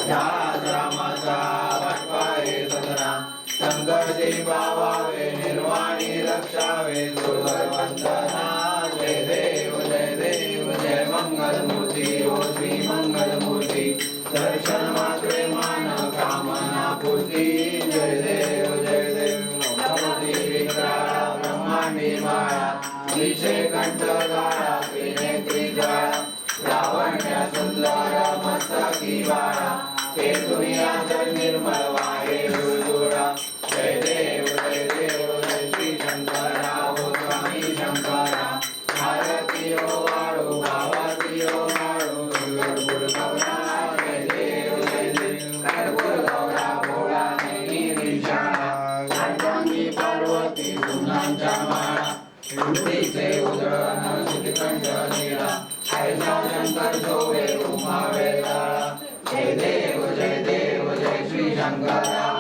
त्याच रामाचा वाटपाहे सदरा संकटी पावावे निर्वाणी रक्षावे दुर्गर वंदना जय देव जय मंगल मूर्ती ओ श्री मंगल मूर्ती दर्शन मात्रे मान कामना पूर्ती जय देव नवती विग्रहा ब्रह्मांडी माया विषय कंठ गाळा त्रिनेत्री ज्वाळा लावण्य सुंदर मस्तकी बाळा ते दुनिया जल निर्मल वाहे जोडा जय देव जय श्री शंकरा ओ स्वामी शंकरा भारती ओ वाळू भावाती ओ माळू कर्पूर गौरा जय देव कर्पूर गौरा भोळा नैनी विशाळा अर्धांगी पार्वती सुनांच्या माळा श्रुतीचे उदळण श्रीकंठ नीळा ऐसा शंकर जोवे उमा वेताळा जय देव जय श्री शंकरा